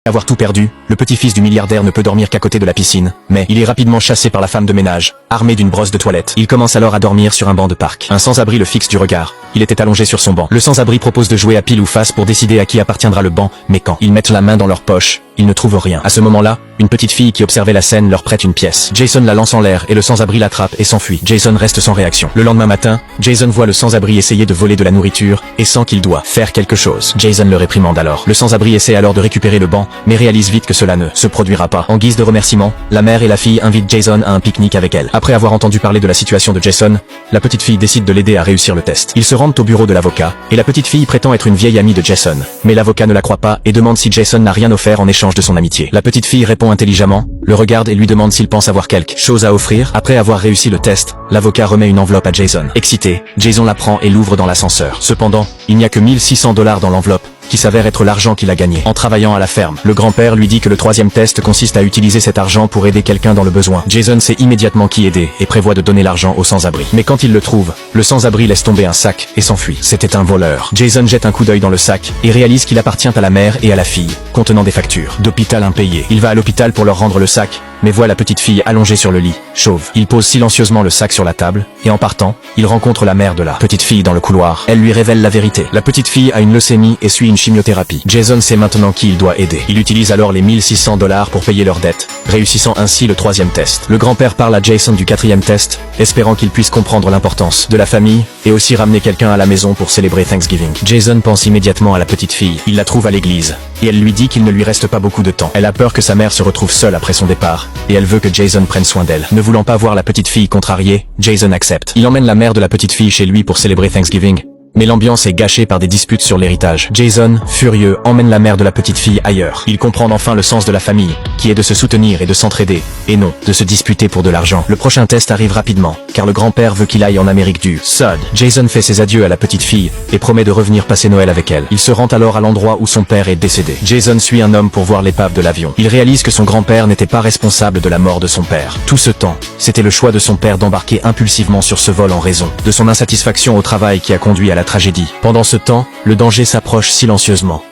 Avoir tout perdu, le petit-fils du milliardaire ne peut dormir qu'à côté de la piscine, mais il est rapidement chassé par la femme de ménage, armée d'une brosse de toilette. Il commence alors à dormir sur un banc de parc. Un sans-abri le fixe du regard. Il était allongé sur son banc. Le sans-abri propose de jouer à pile ou face pour décider à qui appartiendra le banc, mais quand ils mettent la main dans leur poche, ils ne trouvent rien. À ce moment-là, une petite fille qui observait la scène leur prête une pièce. Jason la lance en l'air et le sans-abri l'attrape et s'enfuit. Jason reste sans réaction. Le lendemain matin, Jason voit le sans-abri essayer de voler de la nourriture et sent qu'il doit faire quelque chose. Jason le réprimande alors. Le sans-abri essaie alors de récupérer le banc, mais réalise vite que cela ne se produira pas. En guise de remerciement, la mère et la fille invitent Jason à un pique-nique avec elle. Après avoir entendu parler de la situation de Jason, la petite fille décide de l'aider à réussir le test. Ils se rendent au bureau de l'avocat, et la petite fille prétend être une vieille amie de Jason. Mais l'avocat ne la croit pas et demande si Jason n'a rien offert en échange de son amitié. La petite fille répond intelligemment, le regarde et lui demande s'il pense avoir quelque chose à offrir. Après avoir réussi le test, l'avocat remet une enveloppe à Jason. Excité, Jason la prend et l'ouvre dans l'ascenseur. Cependant, il n'y a que $1 600 dans l'enveloppe, qui s'avère être l'argent qu'il a gagné en travaillant à la ferme. Le grand-père lui dit que le troisième test consiste à utiliser cet argent pour aider quelqu'un dans le besoin. Jason sait immédiatement qui aider et prévoit de donner l'argent au sans-abri. Mais quand il le trouve, le sans-abri laisse tomber un sac et s'enfuit. C'était un voleur. Jason jette un coup d'œil dans le sac et réalise qu'il appartient à la mère et à la fille, contenant des factures d'hôpital impayées. Il va à l'hôpital pour leur rendre le sac, mais voit la petite fille allongée sur le lit, chauve. Il pose silencieusement le sac sur la table, et en partant, il rencontre la mère de la petite fille dans le couloir. Elle lui révèle la vérité. La petite fille a une leucémie et suit une chimiothérapie. Jason sait maintenant qui il doit aider. Il utilise alors les $1 600 pour payer leurs dettes, réussissant ainsi le troisième test. Le grand-père parle à Jason du quatrième test, espérant qu'il puisse comprendre l'importance de la famille, et aussi ramener quelqu'un à la maison pour célébrer Thanksgiving. Jason pense immédiatement à la petite fille. Il la trouve à l'église, et elle lui dit qu'il ne lui reste pas beaucoup de temps. Elle a peur que sa mère se retrouve seule après son départ, et elle veut que Jason prenne soin d'elle. Ne voulant pas voir la petite fille contrariée, Jason accepte. Il emmène la mère de la petite fille chez lui pour célébrer Thanksgiving, mais l'ambiance est gâchée par des disputes sur l'héritage. Jason, furieux, emmène la mère de la petite fille ailleurs. Il comprend enfin le sens de la famille, qui est de se soutenir et de s'entraider, et non de se disputer pour de l'argent. Le prochain test arrive rapidement, car le grand-père veut qu'il aille en Amérique du Sud. Jason fait ses adieux à la petite fille, et promet de revenir passer Noël avec elle. Il se rend alors à l'endroit où son père est décédé. Jason suit un homme pour voir l'épave de l'avion. Il réalise que son grand-père n'était pas responsable de la mort de son père. Tout ce temps, c'était le choix de son père d'embarquer impulsivement sur ce vol en raison de son insatisfaction au travail qui a conduit à la tragédie. Pendant ce temps, le danger s'approche silencieusement.